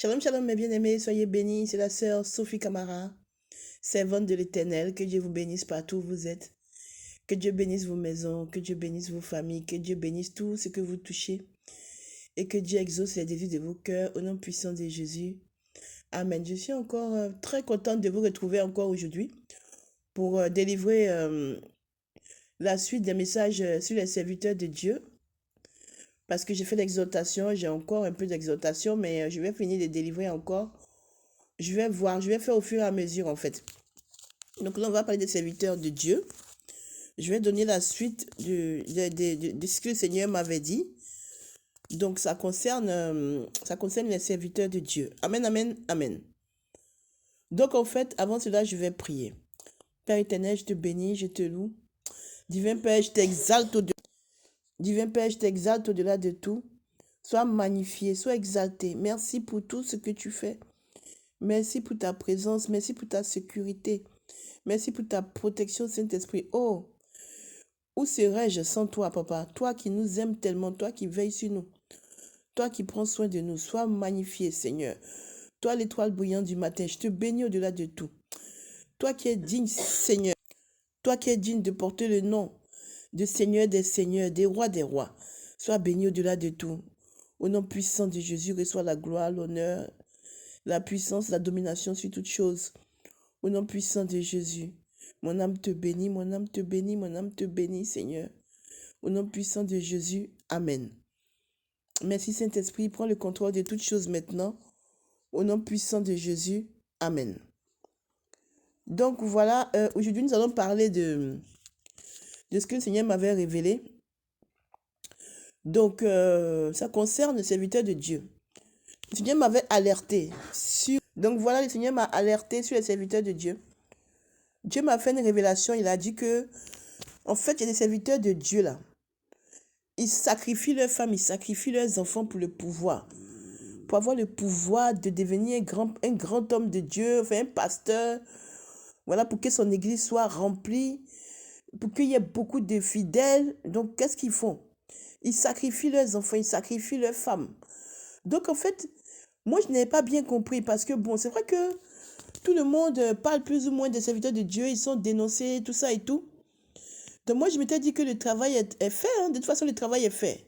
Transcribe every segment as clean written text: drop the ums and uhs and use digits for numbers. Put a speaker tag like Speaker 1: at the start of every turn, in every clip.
Speaker 1: Shalom, shalom, mes bien-aimés, soyez bénis. C'est la sœur Sophie Camara, servante de l'Éternel. Que Dieu vous bénisse partout où vous êtes. Que Dieu bénisse vos maisons, que Dieu bénisse vos familles, que Dieu bénisse tout ce que vous touchez et que Dieu exauce les désirs de vos cœurs au nom puissant de Jésus. Amen. Je suis encore très contente de vous retrouver encore aujourd'hui pour délivrer la suite des messages sur les serviteurs de Dieu. Parce que j'ai fait l'exhortation, j'ai encore un peu d'exhortation, mais je vais finir de délivrer encore. Je vais voir, je vais faire au fur et à mesure en fait. Donc là, on va parler des serviteurs de Dieu. Je vais donner la suite de ce que le Seigneur m'avait dit. Donc ça concerne les serviteurs de Dieu. Amen, amen, amen. Donc en fait, avant cela, je vais prier. Père éternel, je te bénis, je te loue. Divin Père, je t'exalte au-delà. Divin Père, je t'exalte au-delà de tout. Sois magnifié, sois exalté. Merci pour tout ce que tu fais. Merci pour ta présence, merci pour ta sécurité. Merci pour ta protection, Saint-Esprit. Oh, où serais-je sans toi, papa? Toi qui nous aimes tellement, toi qui veilles sur nous, toi qui prends soin de nous. Sois magnifié, Seigneur. Toi, l'étoile brillante du matin, je te bénis au-delà de tout. Toi qui es digne, Seigneur. Toi qui es digne de porter le nom de Seigneur des seigneurs, des rois des rois. Sois béni au-delà de tout. Au nom puissant de Jésus, reçois la gloire, l'honneur, la puissance, la domination sur toutes choses. Au nom puissant de Jésus. Mon âme te bénit, mon âme te bénit, mon âme te bénit, Seigneur. Au nom puissant de Jésus. Amen. Merci Saint-Esprit, prends le contrôle de toutes choses maintenant. Au nom puissant de Jésus. Amen. Donc voilà, aujourd'hui nous allons parler de ce que le Seigneur m'avait révélé. Donc ça concerne le serviteur de Dieu. Le Seigneur m'avait alerté sur... Donc voilà, le Seigneur m'a alerté sur les serviteurs de Dieu. Dieu m'a fait une révélation, il a dit que, en fait, il y a des serviteurs de Dieu là. Ils sacrifient leurs femmes, ils sacrifient leurs enfants pour le pouvoir. Pour avoir le pouvoir de devenir un grand homme de Dieu, enfin un pasteur. Voilà, pour que son église soit remplie, pour qu'il y ait beaucoup de fidèles. Donc, qu'est-ce qu'ils font? Ils sacrifient leurs enfants, ils sacrifient leurs femmes. Donc, en fait, moi, je n'avais pas bien compris parce que, bon, c'est vrai que tout le monde parle plus ou moins des serviteurs de Dieu, ils sont dénoncés, tout ça et tout. Donc, moi, je m'étais dit que le travail est fait, hein. De toute façon, le travail est fait.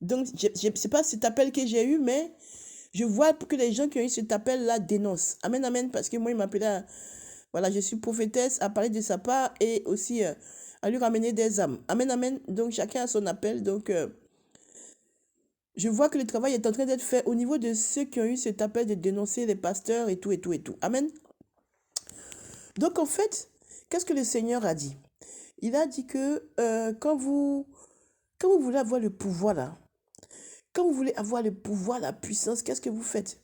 Speaker 1: Donc, je ne sais pas cet appel que j'ai eu, mais je vois que les gens qui ont eu cet appel-là dénoncent. Amen, amen, parce que moi, il m'appelait, voilà, je suis prophétesse, à parler de sa part et aussi à lui ramener des âmes. Amen, amen. Donc, chacun a son appel. Donc, je vois que le travail est en train d'être fait au niveau de ceux qui ont eu cet appel de dénoncer les pasteurs et tout, et tout, et tout. Amen. Donc, en fait, qu'est-ce que le Seigneur a dit? Il a dit que quand vous voulez avoir le pouvoir, là, quand vous voulez avoir le pouvoir, la puissance, qu'est-ce que vous faites?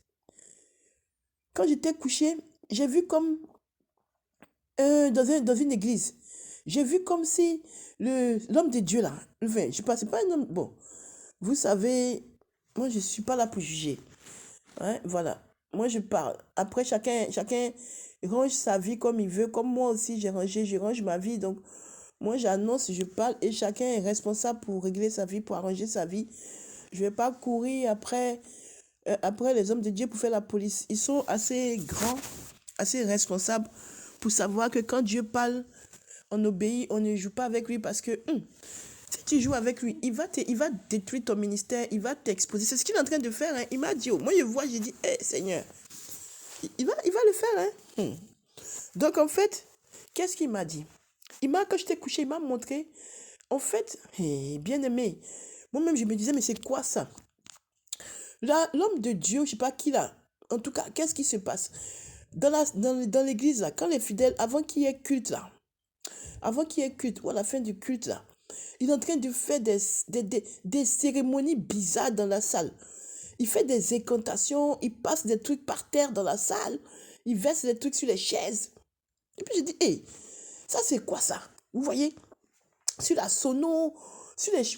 Speaker 1: Quand j'étais couché, j'ai vu comme dans une église, j'ai vu comme si l'homme de Dieu là, enfin, je ne sais pas, c'est pas un homme, bon, vous savez, moi je ne suis pas là pour juger, hein, voilà, moi je parle, après chacun range sa vie comme il veut, comme moi aussi j'ai rangé, je range ma vie, donc moi j'annonce, je parle et chacun est responsable pour régler sa vie, pour arranger sa vie. Je ne vais pas courir après les hommes de Dieu pour faire la police. Ils sont assez grands, assez responsables pour savoir que quand Dieu parle, on obéit, on ne joue pas avec lui parce que si tu joues avec lui, il va détruire ton ministère, il va t'exposer. C'est ce qu'il est en train de faire. Hein. Il m'a dit, moi je vois, j'ai dit, hé Seigneur, il va le faire. Hein. Donc en fait, qu'est-ce qu'il m'a dit? Quand j'étais couché, il m'a montré, en fait, bien aimé, moi-même je me disais, mais c'est quoi ça? Là, l'homme de Dieu, je ne sais pas qui là, en tout cas, qu'est-ce qui se passe? Dans l'église, là, quand les fidèles, avant qu'il y ait culte, là, avant qu'il y ait culte, ou à la fin du culte, là, il est en train de faire des cérémonies bizarres dans la salle. Il fait des incantations, il passe des trucs par terre dans la salle, il verse des trucs sur les chaises. Et puis je dis, hé, ça c'est quoi ça? Vous voyez? Sur la sono,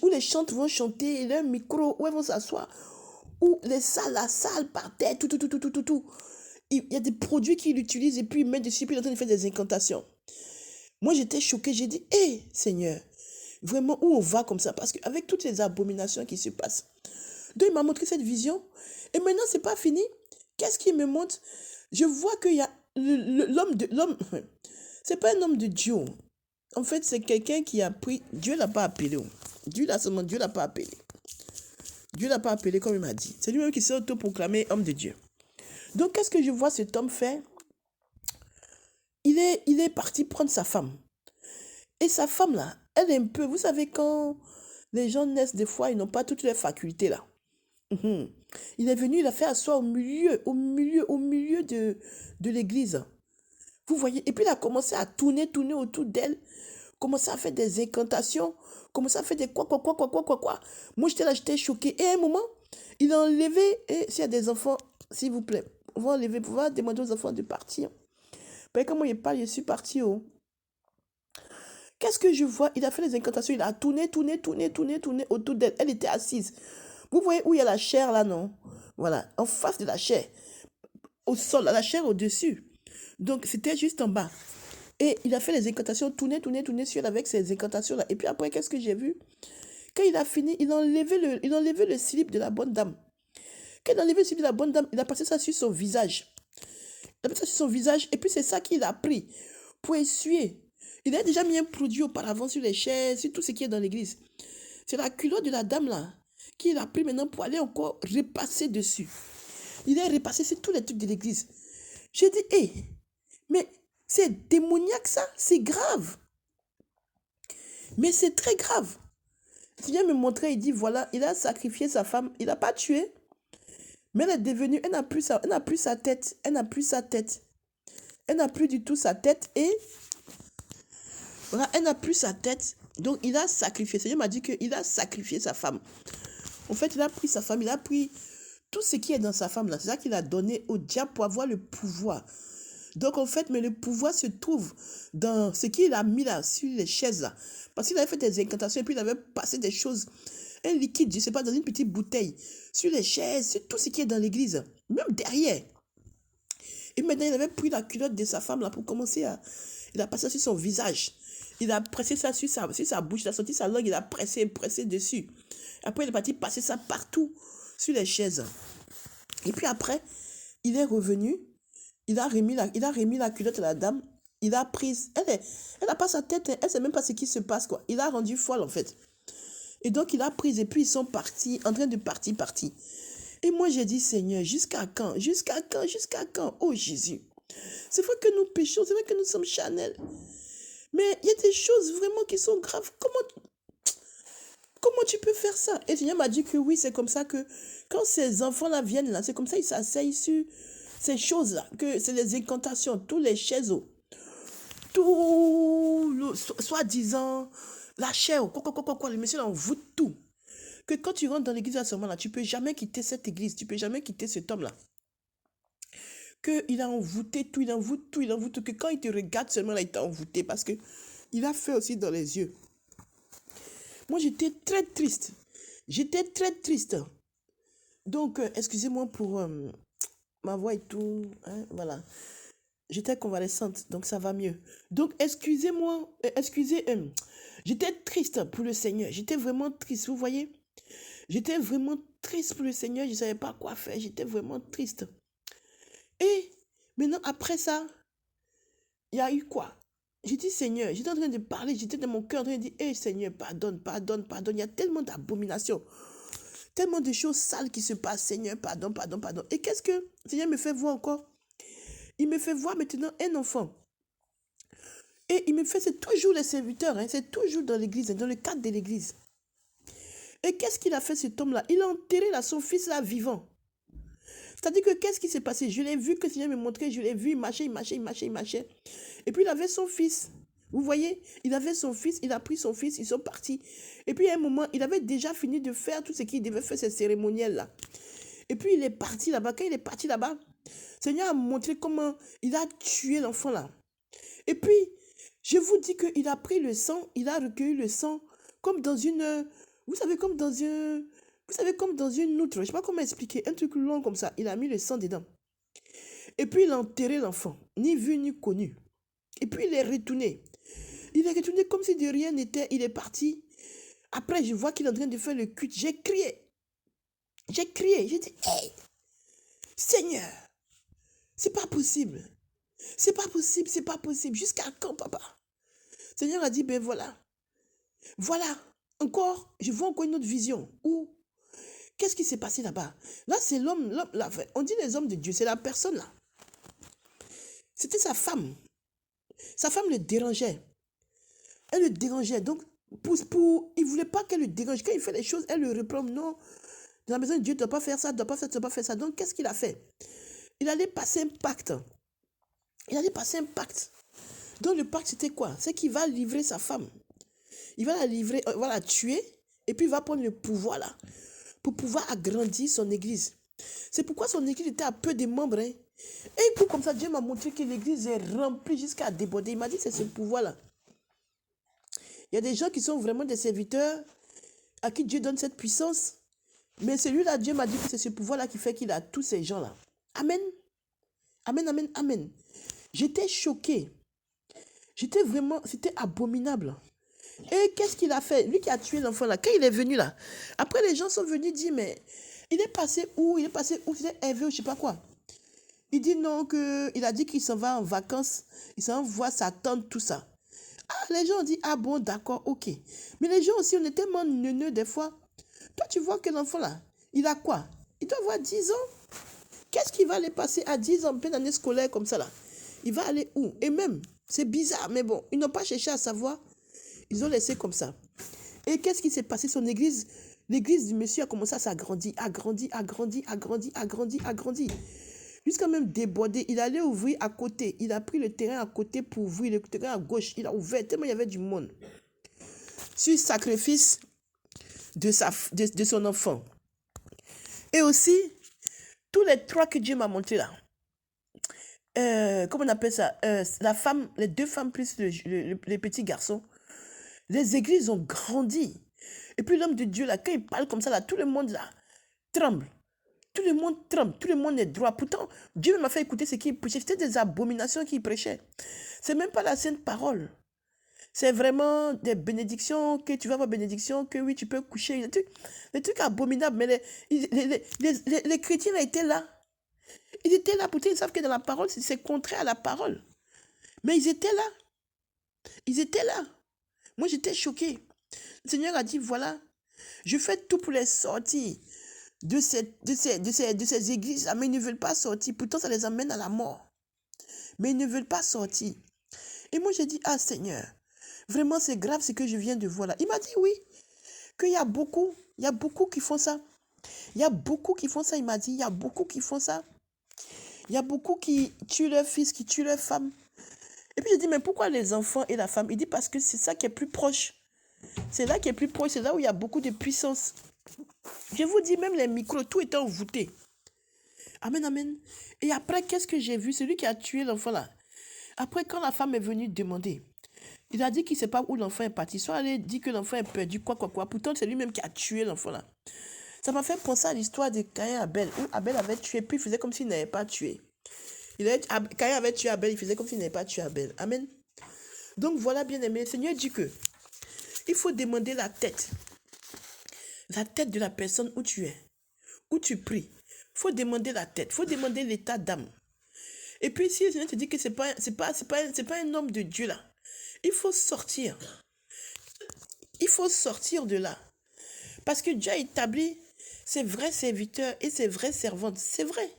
Speaker 1: où les chantes vont chanter, leur micro, où elles vont s'asseoir, où la salle par terre, tout. Il y a des produits qu'il utilise et puis il met dessus, puis il est en train de faire des incantations. Moi, j'étais choquée, j'ai dit, hé, Seigneur, vraiment, où on va comme ça? Parce qu'avec toutes les abominations qui se passent. Donc, il m'a montré cette vision. Et maintenant, c'est pas fini. Qu'est-ce qui me montre? Je vois qu'il y a l'homme, c'est pas un homme de Dieu. En fait, c'est quelqu'un qui a pris, Dieu l'a pas appelé. Dieu l'a pas appelé. Dieu l'a pas appelé comme il m'a dit. C'est lui-même qui s'est autoproclamé homme de Dieu. Donc, qu'est-ce que je vois cet homme faire? Il est parti prendre sa femme. Et sa femme, là, elle est un peu... Vous savez, quand les gens naissent, des fois, ils n'ont pas toutes les facultés, là. Il est venu, il a fait asseoir au milieu de l'église. Vous voyez? Et puis, il a commencé à tourner autour d'elle. Commencé à faire des incantations. Commencé à faire des quoi. Moi, j'étais là, j'étais choquée. Et à un moment, il a enlevé... Et s'il y a des enfants, s'il vous plaît, on va demander aux enfants de partir. Parce que quand moi, je parle, je suis partie, oh. Qu'est-ce que je vois? Il a fait les incantations, il a tourné autour d'elle. Elle était assise. Vous voyez où il y a la chair là, non? Voilà, en face de la chair. Au sol, la chair au-dessus. Donc, c'était juste en bas. Et il a fait les incantations, tourner sur elle avec ces incantations-là. Et puis après, qu'est-ce que j'ai vu? Quand il a fini, il a enlevé le slip de la bonne dame. Quand il a enlevé le slip de la bonne dame, il a passé ça sur son visage. Il a passé ça sur son visage. Et puis, c'est ça qu'il a pris pour essuyer. Il a déjà mis un produit auparavant sur les chaises, sur tout ce qui est dans l'église. C'est la culotte de la dame là qu'il a pris maintenant pour aller encore repasser dessus. Il a repassé sur tous les trucs de l'église. J'ai dit, hé, mais c'est démoniaque ça, c'est grave. Mais c'est très grave. Il vient me montrer, il dit, voilà, il a sacrifié sa femme, il n'a pas tué, mais elle est devenue, elle n'a plus sa tête, elle n'a plus du tout sa tête et... Voilà, elle n'a plus sa tête, donc il a sacrifié. Le Seigneur m'a dit qu'il a sacrifié sa femme. En fait, il a pris sa femme, il a pris tout ce qui est dans sa femme là. C'est ça qu'il a donné au diable pour avoir le pouvoir. Donc en fait, mais le pouvoir se trouve dans ce qu'il a mis là, sur les chaises là. Parce qu'il avait fait des incantations et puis il avait passé des choses, un liquide, je ne sais pas, dans une petite bouteille, sur les chaises, sur tout ce qui est dans l'église, même derrière. Et maintenant, il avait pris la culotte de sa femme là pour commencer à... Il a passé ça sur son visage. Il a pressé ça sur sa bouche, il a sorti sa langue, il a pressé dessus. Après, il est parti passer ça partout sur les chaises. Et puis après, il est revenu, il a remis la culotte à la dame, il a pris, elle n'a pas sa tête, elle ne sait même pas ce qui se passe, quoi. Il a rendu folle, en fait. Et donc, il a pris, et puis ils sont partis, en train de partir. Et moi, j'ai dit, Seigneur, jusqu'à quand? Oh Jésus. C'est vrai que nous péchons, c'est vrai que nous sommes charnels. Mais il y a des choses vraiment qui sont graves. Comment tu peux faire ça? Et le Seigneur m'a dit que oui, c'est comme ça que quand ces enfants-là viennent là, c'est comme ça ils s'asseyent sur ces choses-là, que c'est les incantations, tous les chaises, tout le soi-disant, la chair, le monsieur envoûte tout. Que quand tu rentres dans l'église à ce moment-là, tu ne peux jamais quitter cette église, tu ne peux jamais quitter cet homme-là. Qu'il a envoûté tout, il envoûte tout, que quand il te regarde seulement là, il t'a envoûté parce que il a fait aussi dans les yeux. Moi, j'étais très triste. Donc, excusez-moi pour ma voix et tout. Hein, voilà. J'étais convalescente, donc ça va mieux. Donc, excusez-moi. J'étais triste pour le Seigneur. J'étais vraiment triste, vous voyez. J'étais vraiment triste pour le Seigneur. Je ne savais pas quoi faire. J'étais vraiment triste. Et maintenant, après ça, il y a eu quoi? J'ai dit, Seigneur, j'étais en train de parler, j'étais dans mon cœur en train de dire, hé Seigneur, pardonne. Il y a tellement d'abominations, tellement de choses sales qui se passent, Seigneur, pardon. Et qu'est-ce que le Seigneur me fait voir encore? Il me fait voir maintenant un enfant. Et il me fait, c'est toujours les serviteurs, hein, c'est toujours dans l'église, dans le cadre de l'église. Et qu'est-ce qu'il a fait cet homme-là? Il a enterré là, son fils là vivant. C'est-à-dire que qu'est-ce qui s'est passé? Je l'ai vu, que le Seigneur me montrait, je l'ai vu, il marchait. Et puis il avait son fils. Vous voyez, il avait son fils, il a pris son fils, ils sont partis. Et puis à un moment, il avait déjà fini de faire tout ce qu'il devait faire, ces cérémoniels-là. Et puis il est parti là-bas. Quand il est parti là-bas, le Seigneur a montré comment il a tué l'enfant là. Et puis, je vous dis qu'il a pris le sang, il a recueilli le sang comme dans une... Vous savez, comme dans une outre. Je ne sais pas comment expliquer. Un truc long comme ça. Il a mis le sang dedans. Et puis, il a enterré l'enfant. Ni vu, ni connu. Et puis, il est retourné. Il est retourné comme si de rien n'était. Il est parti. Après, je vois qu'il est en train de faire le culte. J'ai crié. J'ai dit, hey, Seigneur, C'est pas possible. C'est pas possible, c'est pas possible. Jusqu'à quand, papa? Le Seigneur a dit, ben voilà. Voilà. Encore, je vois encore une autre vision. Où? Qu'est-ce qui s'est passé là-bas? Là, c'est l'homme, là, on dit les hommes de Dieu, c'est la personne là. C'était sa femme. Sa femme le dérangeait. Elle le dérangeait. Donc, il ne voulait pas qu'elle le dérange. Quand il fait les choses, elle le reprend. Non, dans la maison de Dieu, tu ne dois pas faire ça, tu ne dois pas faire ça, tu ne dois pas faire ça. Donc, qu'est-ce qu'il a fait? Il allait passer un pacte. Il allait passer un pacte. Donc, le pacte, c'était quoi? C'est qu'il va livrer sa femme. Il va la livrer, il va la tuer, et puis il va prendre le pouvoir là, pour pouvoir agrandir son église. C'est pourquoi son église était à peu de membres. Hein. Et pour comme ça, Dieu m'a montré que l'église est remplie jusqu'à déborder. Il m'a dit, c'est ce pouvoir-là. Il y a des gens qui sont vraiment des serviteurs, à qui Dieu donne cette puissance. Mais celui-là, Dieu m'a dit que c'est ce pouvoir-là qui fait qu'il a tous ces gens-là. Amen. Amen, amen, amen. J'étais choquée. J'étais vraiment, c'était abominable. Et qu'est-ce qu'il a fait? Lui qui a tué l'enfant là, quand il est venu là, après les gens sont venus dire, mais il est passé où? Il est passé où? C'était Hervé ou je sais pas quoi. Il dit non, il a dit qu'il s'en va en vacances, il s'en va voir sa tante, tout ça. Ah, les gens ont dit, ah bon, d'accord, ok. Mais les gens aussi, on est tellement neuneux des fois. Toi, tu vois que l'enfant là, il a quoi? Il doit avoir 10 ans. Qu'est-ce qu'il va aller passer à 10 ans, en pleine année scolaire comme ça là? Il va aller où? Et même, c'est bizarre, mais bon, ils n'ont pas cherché à savoir. Ils ont laissé comme ça. Et qu'est-ce qui s'est passé? Son église, l'église du monsieur a commencé à s'agrandir, agrandir. Jusqu'à même déborder. Il allait ouvrir à côté. Il a pris le terrain à côté pour ouvrir le terrain à gauche. Il a ouvert tellement il y avait du monde. Sur le sacrifice de son enfant. Et aussi, tous les trois que Dieu m'a montrés là. Comment on appelle ça? La femme, les deux femmes plus les petits garçons. Les églises ont grandi. Et puis l'homme de Dieu, là, quand il parle comme ça, là, tout le monde là tremble. Tout le monde tremble. Tout le monde est droit. Pourtant, Dieu m'a fait écouter ce qu'il prêchait. C'était des abominations qu'il prêchait. C'est même pas la sainte parole. C'est vraiment des bénédictions, que tu vas avoir bénédiction, que oui, tu peux coucher. Des trucs abominables. Mais les chrétiens là, étaient là. Ils étaient là. Pourtant, ils savent que dans la parole, c'est contraire à la parole. Mais ils étaient là. Ils étaient là. Moi, j'étais choquée. Le Seigneur a dit, voilà, je fais tout pour les sortir de ces églises, mais ils ne veulent pas sortir. Pourtant, ça les amène à la mort. Mais ils ne veulent pas sortir. Et moi, j'ai dit, ah Seigneur, vraiment, c'est grave ce que je viens de voir là. Il m'a dit, oui, qu'il y a beaucoup qui font ça. Il y a beaucoup qui font ça, il m'a dit, il y a beaucoup qui font ça. Il y a beaucoup qui tuent leur fils, qui tuent leur femme. Et puis, j'ai dit, mais pourquoi les enfants et la femme? Il dit, parce que c'est ça qui est plus proche. C'est là qui est plus proche, c'est là où il y a beaucoup de puissance. Je vous dis, même les micros, tout est envoûté. Amen, amen. Et après, qu'est-ce que j'ai vu? Celui qui a tué l'enfant là. Après, quand la femme est venue demander, il a dit qu'il ne sait pas où l'enfant est parti. Soit elle dit que l'enfant est perdu, quoi. Pourtant, c'est lui-même qui a tué l'enfant là. Ça m'a fait penser à l'histoire de Caïn et Abel, où Abel avait tué, puis il faisait comme s'il n'avait pas tué. Caïn avait tué Abel, il faisait comme s'il n'avait pas tué Abel. Amen. Donc voilà, bien aimé, le Seigneur dit que il faut demander la tête de la personne où tu es, où tu pries. Il faut demander la tête, il faut demander l'état d'âme. Et puis si le Seigneur te dit que c'est pas un homme de Dieu là, il faut sortir. Il faut sortir de là. Parce que Dieu a établi ses vrais serviteurs et ses vraies servantes. C'est vrai.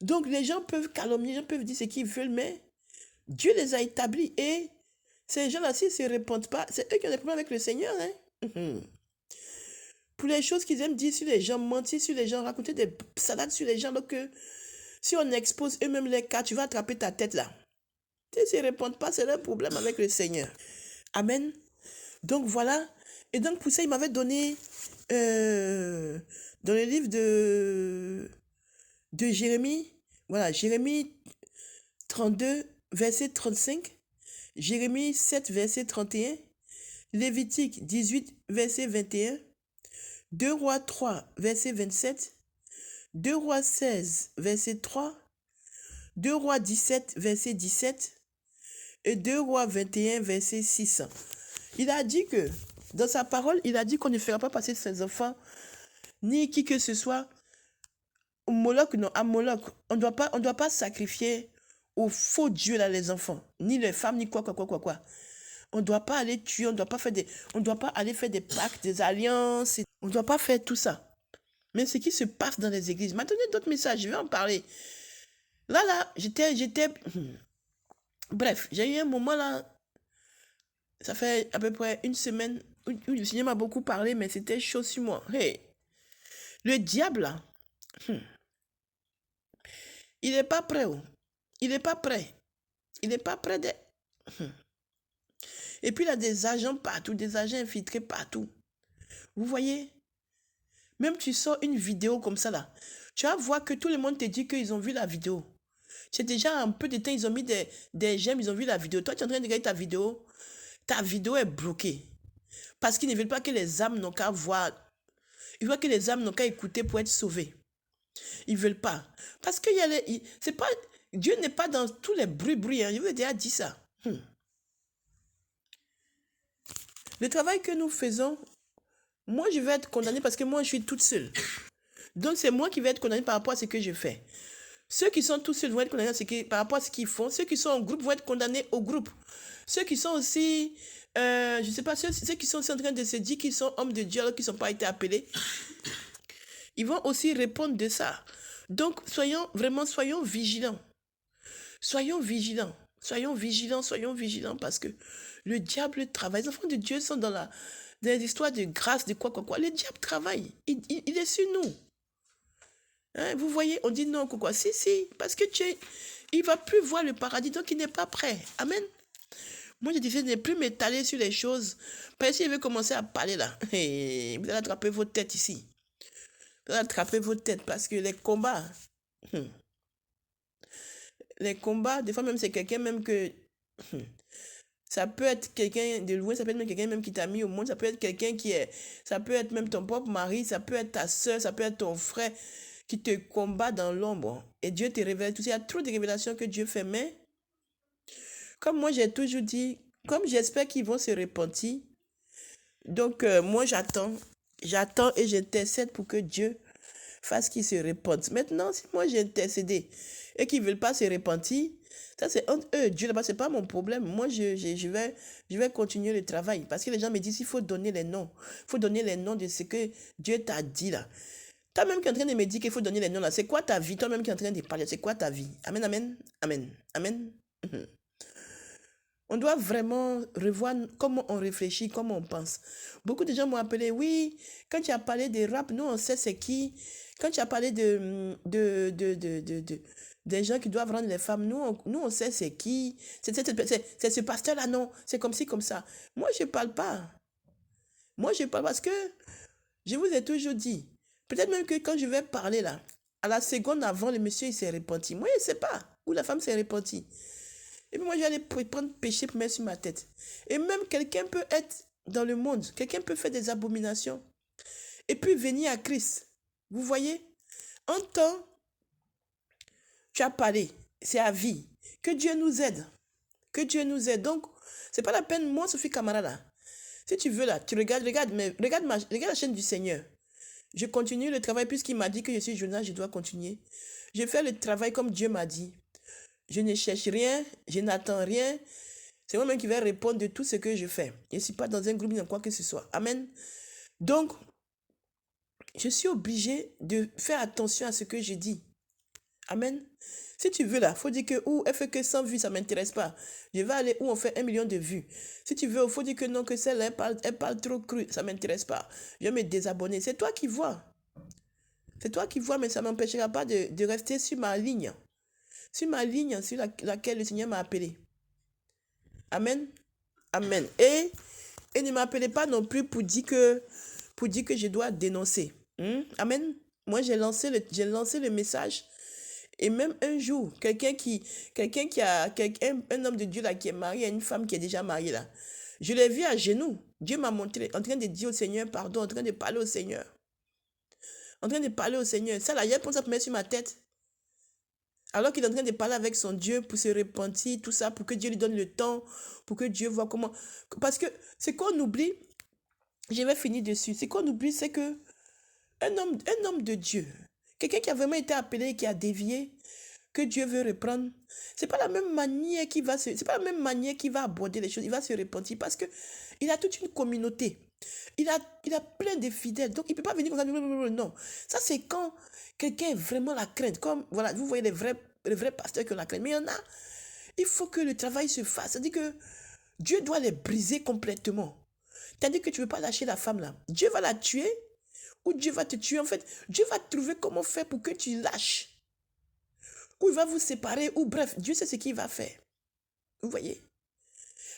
Speaker 1: Donc les gens peuvent calomnier, les gens peuvent dire ce qu'ils veulent, mais Dieu les a établis. Et ces gens-là, s'ils ne se répondent pas, c'est eux qui ont des problèmes avec le Seigneur. Hein? Pour les choses qu'ils aiment dire sur les gens, mentir sur les gens, raconter des salades sur les gens. Donc, si on expose eux-mêmes les cas, tu vas attraper ta tête là. S'ils ne se répondent pas, c'est leur problème avec le Seigneur. Amen. Donc voilà. Et donc pour ça, il m'avait donné dans le livre de Jérémie, voilà, Jérémie 32, verset 35, Jérémie 7, verset 31, Lévitique 18, verset 21, 2 Rois 3, verset 27, 2 Rois 16, verset 3, 2 Rois 17, verset 17 et 2 Rois 21, verset 6. Il a dit que, dans sa parole, il a dit qu'on ne fera pas passer ses enfants, ni qui que ce soit, Moloch, non, à Moloch, on doit pas sacrifier aux faux dieux là les enfants, ni les femmes, ni quoi. On ne doit pas aller tuer, on doit pas aller faire des pactes, des alliances. On ne doit pas faire tout ça. Mais ce qui se passe dans les églises, maintenant d'autres messages, je vais en parler. Là, j'étais, bref, j'ai eu un moment là, ça fait à peu près une semaine où le Seigneur m'a beaucoup parlé, mais c'était chaud sur moi. Hey, le diable là, il n'est pas prêt. Il n'est pas prêt. Il n'est pas prêt de... Et puis il a des agents partout, des agents infiltrés partout. Vous voyez? Même tu sors une vidéo comme ça là, tu vas voir que tout le monde te dit qu'ils ont vu la vidéo. C'est déjà un peu de temps, ils ont mis des j'aime, ils ont vu la vidéo. Toi, tu es en train de regarder ta vidéo est bloquée. Parce qu'ils ne veulent pas que les âmes n'ont qu'à voir. Ils veulent que les âmes n'ont qu'à écouter pour être sauvées. Ils ne veulent pas. Parce que c'est pas, Dieu n'est pas dans tous les bruits. Hein. Je vous ai déjà dit ça. Le travail que nous faisons, moi, je vais être condamnée parce que moi, je suis toute seule. Donc, c'est moi qui vais être condamnée par rapport à ce que je fais. Ceux qui sont tout seuls vont être condamnés par rapport à ce qu'ils font. Ceux qui sont en groupe vont être condamnés au groupe. Ceux qui sont aussi, je ne sais pas, ceux qui sont aussi en train de se dire qu'ils sont hommes de Dieu alors qu'ils n'ont pas été appelés, ils vont aussi répondre de ça. Donc, soyons vigilants. Soyons vigilants parce que le diable travaille. Les enfants de Dieu sont dans les histoires de grâce, de quoi. Le diable travaille. Il est sur nous. Hein, vous voyez, on dit non, quoi. Si, parce que il ne va plus voir le paradis, donc il n'est pas prêt. Amen. Moi, je disais, ne plus m'étaler sur les choses. Parce que s'il veut commencer à parler là, vous allez attraper vos têtes ici. Vous allez attraper vos têtes parce que les combats, des fois même c'est quelqu'un même que... Ça peut être quelqu'un de loin, ça peut être même quelqu'un même qui t'a mis au monde, ça peut être quelqu'un ça peut être même ton propre mari, ça peut être ta soeur, ça peut être ton frère qui te combat dans l'ombre. Et Dieu te révèle tout ça. Il y a trop de révélations que Dieu fait, mais comme moi j'ai toujours dit, comme j'espère qu'ils vont se repentir, donc moi j'attends et j'intercède pour que Dieu fasse qu'ils se repentent. Maintenant, si moi j'ai intercédé et qu'ils ne veulent pas se repentir, ça c'est entre eux, Dieu là-bas, c'est pas mon problème. Moi, je vais continuer le travail. Parce que les gens me disent, il faut donner les noms. Il faut donner les noms de ce que Dieu t'a dit là. Toi-même qui es en train de me dire qu'il faut donner les noms là, c'est quoi ta vie? Toi-même qui es en train de parler, c'est quoi ta vie? Amen, amen, amen, amen. On doit vraiment revoir comment on réfléchit, comment on pense. Beaucoup de gens m'ont appelé, oui, quand tu as parlé de rap, nous on sait c'est qui. Quand tu as parlé des gens qui doivent rendre les femmes, nous on sait c'est qui. C'est ce pasteur-là, non. C'est comme ci, comme ça. Moi, je ne parle pas. Moi, je parle parce que je vous ai toujours dit, peut-être même que quand je vais parler là, à la seconde avant, le monsieur il s'est repenti. Moi, je ne sais pas où la femme s'est repentie. Et puis moi, je vais aller prendre péché pour mettre sur ma tête. Et même quelqu'un peut être dans le monde, quelqu'un peut faire des abominations. Et puis venir à Christ. Vous voyez? En temps, tu as parlé, c'est à vie. Que Dieu nous aide. Que Dieu nous aide. Donc, c'est pas la peine, moi, Sophie Camara, là. Si tu veux, là, tu regarde la chaîne du Seigneur. Je continue le travail puisqu'il m'a dit que je suis journaliste, je dois continuer. Je fais le travail comme Dieu m'a dit. Je ne cherche rien, je n'attends rien. C'est moi-même qui vais répondre de tout ce que je fais. Je ne suis pas dans un groupe ni dans quoi que ce soit. Amen. Donc, je suis obligé de faire attention à ce que je dis. Amen. Si tu veux là, il faut dire que elle fait que 100 vues, ça ne m'intéresse pas. Je vais aller où on fait 1 million de vues. Si tu veux, il faut dire que non, que celle-là, elle parle trop cru, ça ne m'intéresse pas. Je vais me désabonner. C'est toi qui vois. C'est toi qui vois, mais ça ne m'empêchera pas de rester sur ma ligne. Sur ma ligne sur laquelle le Seigneur m'a appelé. Amen. Amen. Et ne m'appelez pas non plus pour dire que je dois dénoncer. Amen. Moi, j'ai lancé le message. Et même un jour, un homme de Dieu là qui est marié à une femme qui est déjà mariée là, je l'ai vu à genoux. Dieu m'a montré, en train de dire au Seigneur pardon, en train de parler au Seigneur. En train de parler au Seigneur. Ça là, il y a pour ça pour mettre sur ma tête. Alors qu'il est en train de parler avec son Dieu pour se repentir, tout ça, pour que Dieu lui donne le temps, pour que Dieu voit comment... Parce que ce qu'on oublie, je vais finir dessus, ce qu'on oublie, c'est que un homme de Dieu Quelqu'un qui a vraiment été appelé et qui a dévié, que Dieu veut reprendre, c'est pas la même manière c'est pas la même manière qu'il va aborder les choses. Il va se repentir parce que il a toute une communauté. Il a plein de fidèles. Donc, il ne peut pas venir comme ça. Non. Ça, c'est quand quelqu'un a vraiment la crainte. Comme, voilà, vous voyez les vrais pasteurs qui ont la crainte. Mais il y en a, il faut que le travail se fasse. C'est-à-dire que Dieu doit les briser complètement. C'est-à-dire que tu ne veux pas lâcher la femme là. Dieu va la tuer ou Dieu va te tuer. En fait, Dieu va trouver comment faire pour que tu lâches. Ou il va vous séparer. Ou bref, Dieu sait ce qu'il va faire. Vous voyez?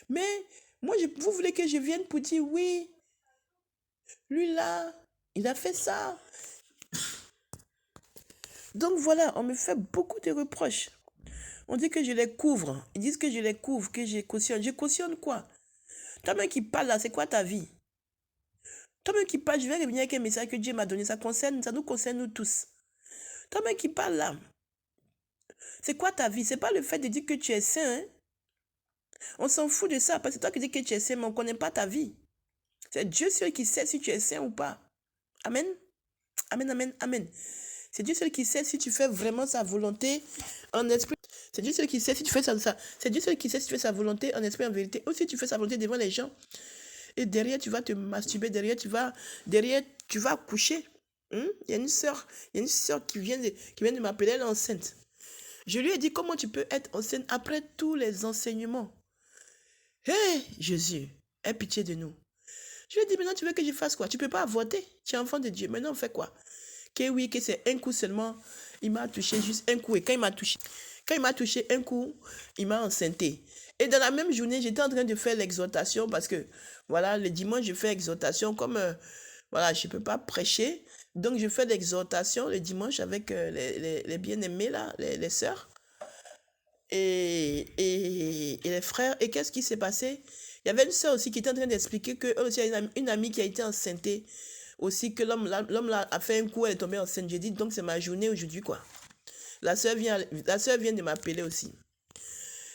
Speaker 1: Mais moi, vous voulez que je vienne pour dire oui, lui là, il a fait ça. Donc voilà, on me fait beaucoup de reproches. On dit que je les couvre. Ils disent que je les couvre, que je cautionne. Je cautionne quoi? Toi-même qui parles là, c'est quoi ta vie? Toi-même qui parles, je vais revenir avec un message que Dieu m'a donné. Ça nous concerne nous tous. Toi-même qui parles là, c'est quoi ta vie? C'est pas le fait de dire que tu es saint. Hein? On s'en fout de ça, parce que c'est toi qui dis que tu es saint, mais on ne connaît pas ta vie. C'est Dieu seul qui sait si tu es saint ou pas. Amen. Amen, amen, amen. C'est Dieu seul qui sait si tu fais vraiment sa volonté en esprit. C'est Dieu seul qui sait si tu fais ça. C'est Dieu seul qui sait si tu fais sa volonté en esprit, en vérité. Ou si tu fais sa volonté devant les gens. Et derrière, tu vas te masturber. Derrière, tu vas coucher. Il y a une sœur qui vient de m'appeler, elle est enceinte. Je lui ai dit, comment tu peux être enceinte après tous les enseignements? Hé, Jésus, aie pitié de nous. Je lui ai dit, maintenant, tu veux que je fasse quoi? Tu ne peux pas avorter. Tu es enfant de Dieu. Maintenant, on fait quoi? Que oui, que c'est un coup seulement. Il m'a touché juste un coup. Et quand il m'a touché un coup, il m'a enceinté. Et dans la même journée, j'étais en train de faire l'exhortation parce que, voilà, le dimanche, je fais l'exhortation comme, voilà, je ne peux pas prêcher. Donc, je fais l'exhortation le dimanche avec les bien-aimés, là, les sœurs et les frères. Et qu'est-ce qui s'est passé? Il y avait une sœur aussi qui était en train d'expliquer que aussi, il y a une amie qui a été enceintée aussi, que l'homme là a fait un coup, elle est tombée enceinte. J'ai dit, donc c'est ma journée aujourd'hui, quoi. La sœur vient de m'appeler aussi.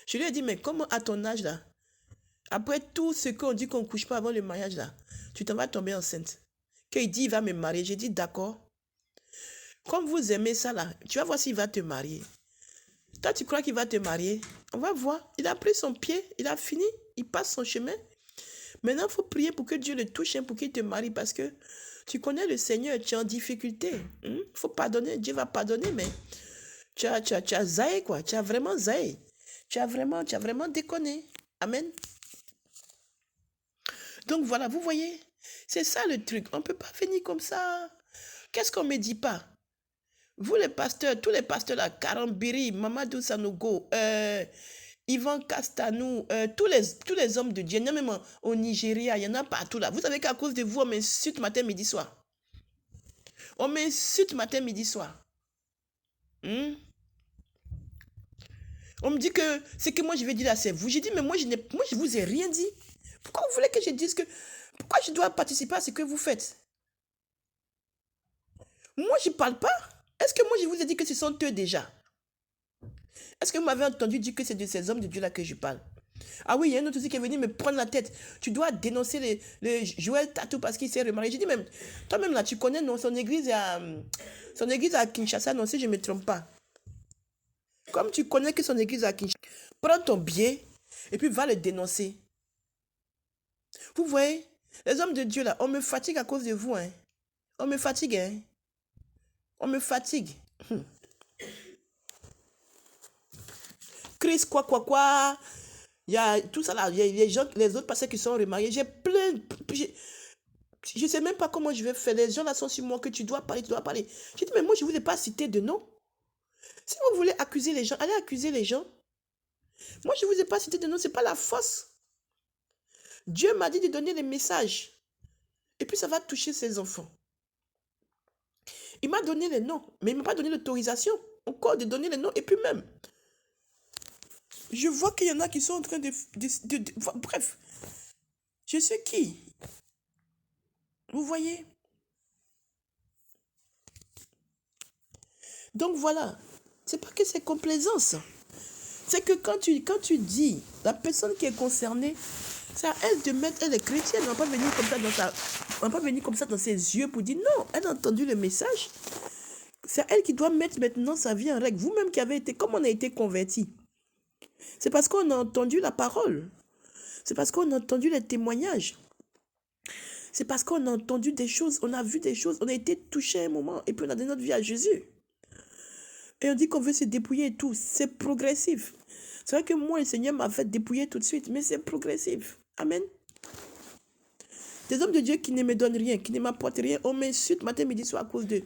Speaker 1: Je lui ai dit, mais comment à ton âge là, après tout ce qu'on dit qu'on ne couche pas avant le mariage là, tu t'en vas tomber enceinte? Qu'il dit, il va me marier. J'ai dit, d'accord. Comme vous aimez ça là, tu vas voir s'il va te marier. Toi, tu crois qu'il va te marier? On va voir. Il a pris son pied, il a fini, il passe son chemin. Maintenant, il faut prier pour que Dieu le touche, pour qu'il te marie, parce que tu connais le Seigneur, tu es en difficulté. Il faut pardonner, Dieu va pardonner, mais tu as zaï, quoi. Tu as vraiment zaï. Tu as vraiment déconné. Amen. Donc voilà, vous voyez, c'est ça le truc. On ne peut pas venir comme ça. Qu'est-ce qu'on ne me dit pas? Vous les pasteurs, tous les pasteurs là, Karambiri, Mamadou Sanogo, Ivan Castanou, tous les hommes de Dieu, même au Nigeria, il y en a partout là. Vous savez qu'à cause de vous, on m'insulte matin, midi, soir. On m'insulte matin, midi, soir. On me dit que ce que moi je vais dire là, c'est vous. J'ai dit, mais moi je vous ai rien dit. Pourquoi vous voulez que je dise que... Pourquoi je dois participer à ce que vous faites? Moi, je ne parle pas. Est-ce que moi, je vous ai dit que ce sont eux déjà? Est-ce que vous m'avez entendu dire que c'est de ces hommes de Dieu là que je parle? Ah oui, il y a un autre aussi qui est venu me prendre la tête. Tu dois dénoncer le Joël Tatou parce qu'il s'est remarié. J'ai dit, même, toi-même là, tu connais non, son église à Kinshasa, non, si je ne me trompe pas. Comme tu connais que son église à Kinshasa, prends ton billet et puis va le dénoncer. Vous voyez, les hommes de Dieu là, on me fatigue à cause de vous. Hein. On me fatigue. Hein. On me fatigue. Chris, quoi. Il y a tout ça là. Il y a les gens, les autres pasteurs qui sont remariés. J'ai plein. Je ne sais même pas comment je vais faire. Les gens là sont sur moi que tu dois parler. J'ai dit, mais moi, je ne vous ai pas cité de nom. Si vous voulez accuser les gens, allez accuser les gens. Moi, je ne vous ai pas cité de nom. Ce n'est pas la force. Dieu m'a dit de donner les messages. Et puis, ça va toucher ses enfants. Il m'a donné les noms, mais il ne m'a pas donné l'autorisation encore de donner les noms. Et puis même, je vois qu'il y en a qui sont en train de bref, je sais qui. Vous voyez? Donc voilà, c'est pas que c'est complaisance. C'est que quand tu dis, la personne qui est concernée, c'est à elle de mettre, elle est chrétienne, elle ne va pas venir comme ça dans ses yeux pour dire non, elle a entendu le message. C'est elle qui doit mettre maintenant sa vie en règle. Vous-même qui avez été, comme on a été convertis, c'est parce qu'on a entendu la parole. C'est parce qu'on a entendu les témoignages. C'est parce qu'on a entendu des choses, on a vu des choses, on a été touché à un moment et puis on a donné notre vie à Jésus. Et on dit qu'on veut se dépouiller et tout. C'est progressif. C'est vrai que moi, le Seigneur m'a fait dépouiller tout de suite, mais c'est progressif. Amen. Des hommes de Dieu qui ne me donnent rien, qui ne m'apportent rien, on m'insulte matin, midi, soir à cause d'eux.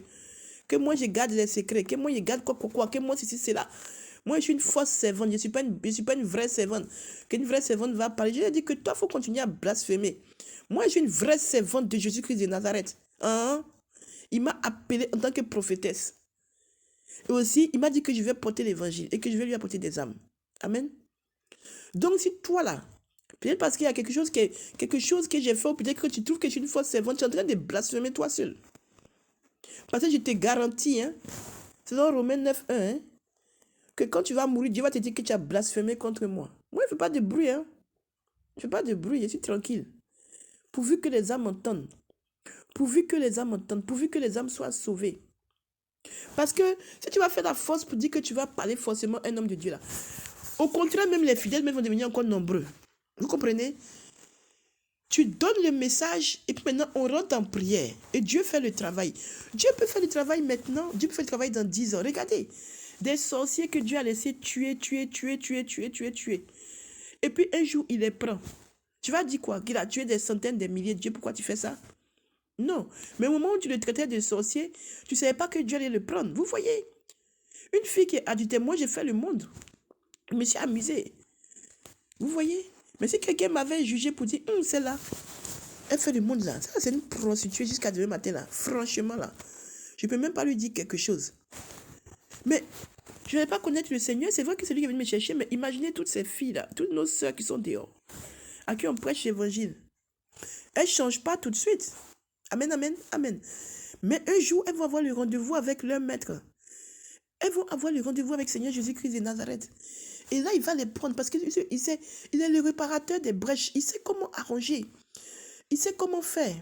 Speaker 1: Que moi, je garde les secrets, que moi, je garde quoi, que moi, ceci, c'est là. Moi, je suis une fausse servante, je ne suis pas une vraie servante. Qu'une vraie servante va parler. Je lui ai dit que toi, il faut continuer à blasphémer. Moi, je suis une vraie servante de Jésus-Christ de Nazareth. Hein? Il m'a appelée en tant que prophétesse. Et aussi, il m'a dit que je vais porter l'évangile et que je vais lui apporter des âmes. Amen. Donc, si toi là, peut-être parce qu'il y a quelque chose que j'ai fait, ou peut-être que tu trouves que je suis une fausse servante, tu es en train de blasphémer toi seul. Parce que je te garantis, hein, c'est dans Romains 9, 1, hein, que quand tu vas mourir, Dieu va te dire que tu as blasphémé contre moi. Moi, je ne fais pas de bruit, hein. Je ne fais pas de bruit, je suis tranquille. Pourvu que les âmes entendent. Pourvu que les âmes entendent. Pourvu que les âmes soient sauvées. Parce que si tu vas faire la force pour dire que tu vas parler forcément un homme de Dieu là, au contraire, même les fidèles même vont devenir encore nombreux. Vous comprenez? Tu donnes le message et puis maintenant on rentre en prière. Et Dieu fait le travail. Dieu peut faire le travail maintenant. Dieu peut faire le travail dans 10 ans. Regardez. Des sorciers que Dieu a laissé tuer. Et puis un jour, il les prend. Tu vas dire quoi? Qu'il a tué des centaines, des milliers de Dieu. Pourquoi tu fais ça? Non. Mais au moment où tu le traitais de sorcier, tu ne savais pas que Dieu allait le prendre. Vous voyez? Une fille qui est adulte, moi j'ai fait le monde. Je me suis amusée. Vous voyez? Mais si quelqu'un m'avait jugé pour dire, celle-là, elle fait le monde là. Ça, c'est une prostituée jusqu'à demain matin là. Franchement là. Je ne peux même pas lui dire quelque chose. Mais je ne vais pas connaître le Seigneur. C'est vrai que c'est lui qui est venu me chercher. Mais imaginez toutes ces filles là, toutes nos sœurs qui sont dehors, à qui on prêche l'évangile. Elles ne changent pas tout de suite. Amen, amen, amen. Mais un jour, elles vont avoir le rendez-vous avec leur maître. Elles vont avoir le rendez-vous avec Seigneur Jésus-Christ de Nazareth. Et là, il va les prendre parce qu'il il est le réparateur des brèches. Il sait comment arranger. Il sait comment faire.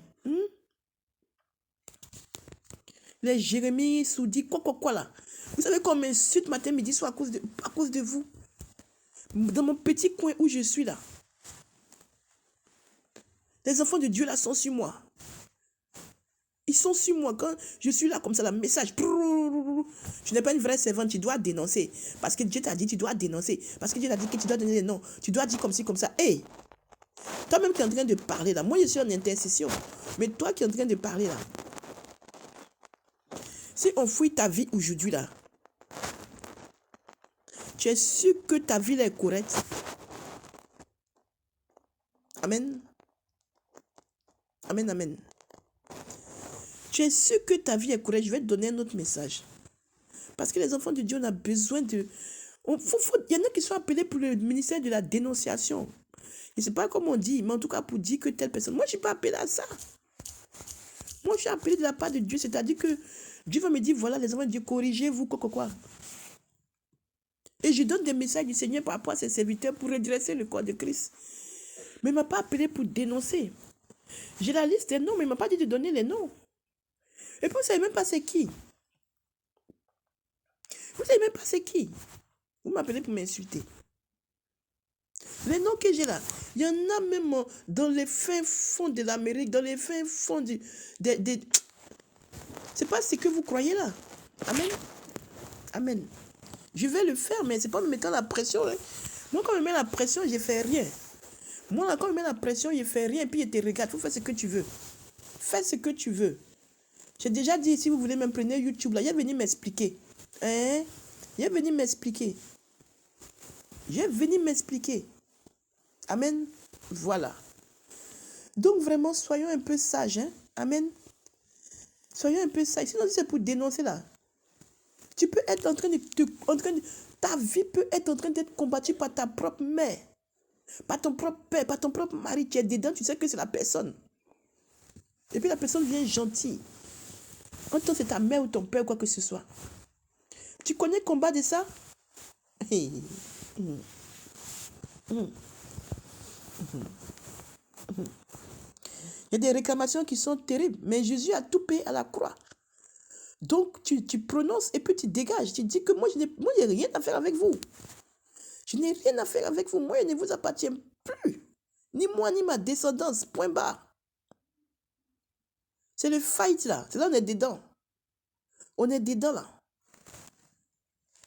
Speaker 1: Les Jérémie, Soudi, quoi là. Vous savez qu'on m'insulte matin, midi, soir à cause de vous. Dans mon petit coin où je suis là. Les enfants de Dieu là sont sur moi. Ils sont sur moi quand je suis là comme ça, le message. Tu n'es pas une vraie servante, tu dois dénoncer. Parce que Dieu t'a dit, tu dois dénoncer. Parce que Dieu t'a dit que tu dois donner des noms. Tu dois dire comme ci, comme ça. Hé, toi-même qui es en train de parler là. Moi, je suis en intercession. Mais toi qui es en train de parler là. Si on fouille ta vie aujourd'hui là, tu es sûr que ta vie là est correcte? Amen. Amen, amen. Tu es sûr que ta vie est correcte? Je vais te donner un autre message. Parce que les enfants de Dieu, on a besoin de... Il y en a qui sont appelés pour le ministère de la dénonciation. Je ne sais pas comment on dit, mais en tout cas pour dire que telle personne... Moi, je ne suis pas appelé à ça. Moi, je suis appelé de la part de Dieu. C'est-à-dire que Dieu va me dire, voilà, les enfants de Dieu, corrigez-vous, quoi. Et je donne des messages du Seigneur par rapport à ses serviteurs pour redresser le corps de Christ. Mais il ne m'a pas appelé pour dénoncer. J'ai la liste des noms, mais il ne m'a pas dit de donner les noms. Et puis, vous ne savez même pas c'est qui. Vous ne savez même pas c'est qui. Vous m'appelez pour m'insulter. Les noms que j'ai là, il y en a même dans les fins fonds de l'Amérique, dans les fins fonds c'est pas ce que vous croyez là. Amen. Amen. Je vais le faire, mais c'est pas en me mettant la pression. Hein. Moi, quand je me mets la pression, je fais rien. Moi, là, quand je me mets la pression, je fais rien, et puis je te regarde. Il faut faire ce que tu veux. Fais ce que tu veux. J'ai déjà dit, si vous voulez même prendre YouTube, là, il est venu m'expliquer. Hein? Il est venu m'expliquer. J'ai venu m'expliquer. Amen. Voilà. Donc vraiment, soyons un peu sages. Hein? Amen. Soyons un peu sages. Sinon, c'est pour dénoncer là. Tu peux être en train de... ta vie peut être en train d'être combattue par ta propre mère. Par ton propre père, par ton propre mari. Tu es dedans, tu sais que c'est la personne. Et puis la personne vient gentille. Quand c'est ta mère ou ton père ou quoi que ce soit. Tu connais le combat de ça? Il y a des réclamations qui sont terribles. Mais Jésus a tout payé à la croix. Donc, tu prononces et puis tu dégages. Tu dis que moi, je n'ai rien à faire avec vous. Je n'ai rien à faire avec vous. Moi, je ne vous appartiens plus. Ni moi, ni ma descendance. Point barre. C'est le fight là. C'est là on est dedans. On est dedans là.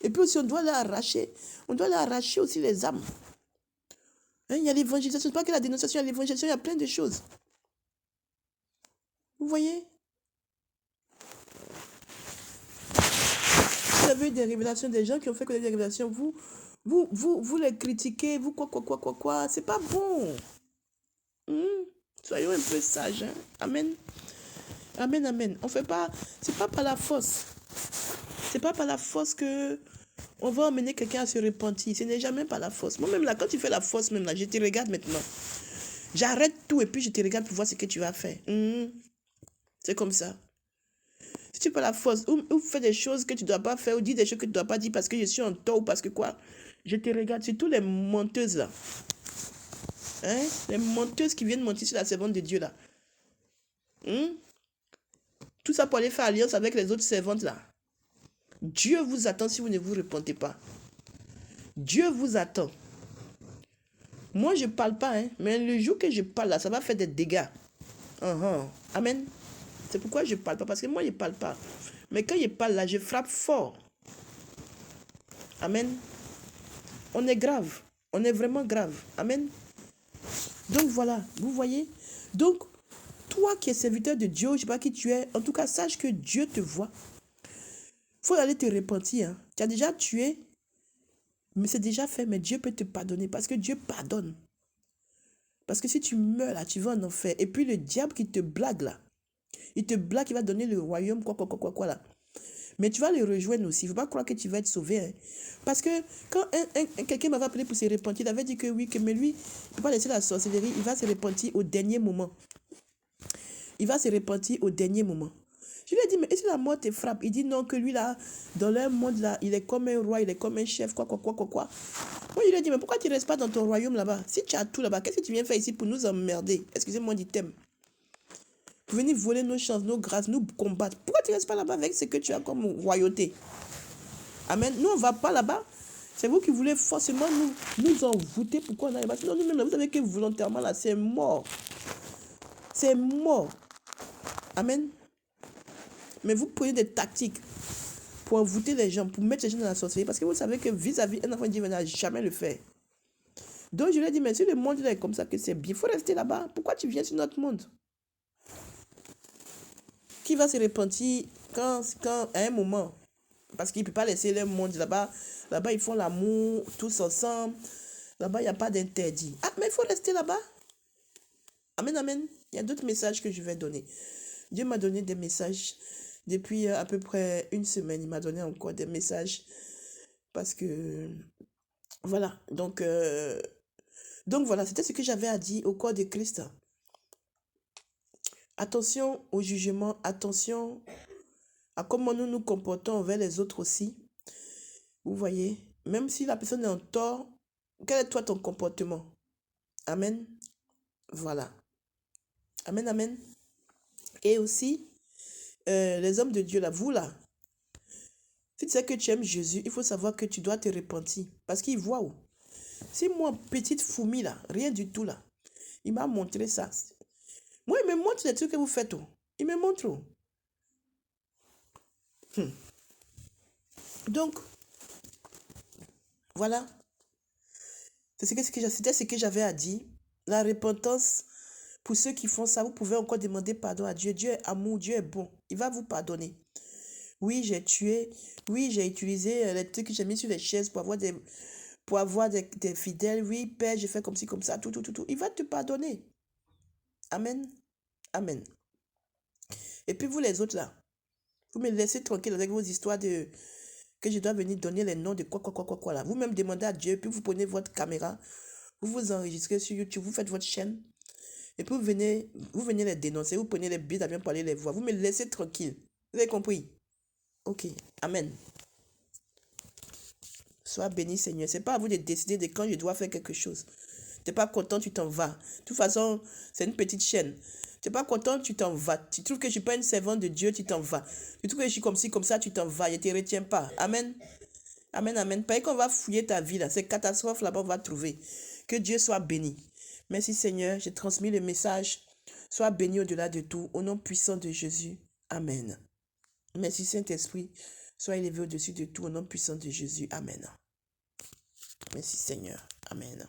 Speaker 1: Et puis aussi, on doit leur arracher. On doit leur arracher aussi les âmes. Hein, il y a l'évangélisation. C'est pas que la dénonciation, il y a l'évangélisation, il y a plein de choses. Vous voyez? Vous avez eu des révélations, des gens qui ont fait que des révélations. Vous les critiquez, vous quoi. C'est pas bon. Soyons un peu sages. Hein? Amen. Amen. On fait pas. C'est pas par la force. C'est pas par la force que on va emmener quelqu'un à se repentir. Ce n'est jamais par la force. Moi-même, là, quand tu fais la force, même là, je te regarde maintenant. J'arrête tout et puis je te regarde pour voir ce que tu vas faire. C'est comme ça. Si tu fais la force, ou fais des choses que tu ne dois pas faire, ou dis des choses que tu ne dois pas dire parce que je suis en tort ou parce que quoi, je te regarde. Surtout les menteuses là. Hein? Les menteuses qui viennent mentir sur la servante de Dieu là. Tout ça pour aller faire alliance avec les autres servantes là. Dieu vous attend si vous ne vous repentez pas. Dieu vous attend. Moi, je ne parle pas, hein, mais le jour que je parle là, ça va faire des dégâts. Amen. C'est pourquoi je ne parle pas, parce que moi, je ne parle pas. Mais quand je parle là, je frappe fort. Amen. On est grave. On est vraiment grave. Amen. Donc voilà, vous voyez. Donc, toi qui es serviteur de Dieu, je ne sais pas qui tu es, en tout cas, sache que Dieu te voit. Il faut aller te repentir. Hein. Tu as déjà tué, mais c'est déjà fait, mais Dieu peut te pardonner parce que Dieu pardonne. Parce que si tu meurs là, tu vas en enfer. Et puis le diable qui te blague là, il te blague, il va donner le royaume, quoi là. Mais tu vas le rejoindre aussi. Il ne faut pas croire que tu vas être sauvé. Hein. Parce que quand quelqu'un m'avait appelé pour se repentir, il avait dit que oui, mais lui, il ne peut pas laisser la sorcellerie, il va se repentir au dernier moment. Il va se repentir au dernier moment. Je lui ai dit, mais est-ce que la mort te frappe? Il dit non, que lui là, dans leur monde là, il est comme un roi, il est comme un chef, quoi. Moi, je lui ai dit, mais pourquoi tu ne restes pas dans ton royaume là-bas? Si tu as tout là-bas, qu'est-ce que tu viens faire ici pour nous emmerder? Excusez-moi du thème. Pour venir voler nos chances, nos grâces, nous combattre. Pourquoi tu ne restes pas là-bas avec ce que tu as comme royauté? Amen. Nous, on ne va pas là-bas. C'est vous qui voulez forcément nous envoûter. Pourquoi on a là-bas? Sinon, nous-mêmes, là, vous savez que volontairement, là, c'est mort. C'est mort. Amen. Mais vous prenez des tactiques pour envoûter les gens, pour mettre les gens dans la sorcellerie. Parce que vous savez que vis-à-vis un enfant de Dieu, il ne va jamais le faire. Donc, je lui ai dit, mais si le monde est comme ça, que c'est bien, il faut rester là-bas. Pourquoi tu viens sur notre monde? Qui va se repentir quand à un moment? Parce qu'il ne peut pas laisser le monde là-bas. Là-bas, ils font l'amour tous ensemble. Là-bas, il n'y a pas d'interdit. Ah, mais il faut rester là-bas. Amen. Il y a d'autres messages que je vais donner. Dieu m'a donné des messages depuis à peu près une semaine. Il m'a donné encore des messages. Parce que, voilà. Donc voilà, c'était ce que j'avais à dire au corps de Christ. Attention au jugement. Attention à comment nous nous comportons envers les autres aussi. Vous voyez, même si la personne est en tort, quel est toi ton comportement? Amen. Voilà. Amen. Et aussi, les hommes de Dieu, là, vous, là, si tu sais que tu aimes Jésus, il faut savoir que tu dois te repentir. Parce qu'il voit où. Si moi, petite fourmi, là, rien du tout, là, il m'a montré ça. Moi, il me montre les trucs que vous faites. Oh. Il me montre. Oh. Donc, voilà. C'était ce que j'avais à dire. La repentance, pour ceux qui font ça, vous pouvez encore demander pardon à Dieu. Dieu est amour, Dieu est bon. Il va vous pardonner. Oui, j'ai tué. Oui, j'ai utilisé les trucs que j'ai mis sur les chaises pour avoir des fidèles. Oui, Père, j'ai fait comme ci, comme ça, tout. Il va te pardonner. Amen. Et puis vous les autres là, vous me laissez tranquille avec vos histoires de que je dois venir donner les noms de quoi là. Vous-même demandez à Dieu, puis vous prenez votre caméra, vous vous enregistrez sur YouTube, vous faites votre chaîne, et puis vous venez les dénoncer, vous prenez les billets d'avion pour aller les voir. Vous me laissez tranquille. Vous avez compris? Ok. Amen. Sois béni, Seigneur. C'est pas à vous de décider de quand je dois faire quelque chose. Tu n'es pas content, tu t'en vas. De toute façon, c'est une petite chaîne. Tu n'es pas content, tu t'en vas. Tu trouves que je ne suis pas une servante de Dieu, tu t'en vas. Tu trouves que je suis comme ci, comme ça, tu t'en vas. Je ne te retiens pas. Amen. Amen, amen. Pas qu'on va fouiller ta vie là. Ces catastrophes là-bas, on va trouver. Que Dieu soit béni. Merci Seigneur, j'ai transmis le message. Sois béni au-delà de tout. Au nom puissant de Jésus. Amen. Merci Saint-Esprit. Sois élevé au-dessus de tout. Au nom puissant de Jésus. Amen. Merci Seigneur. Amen.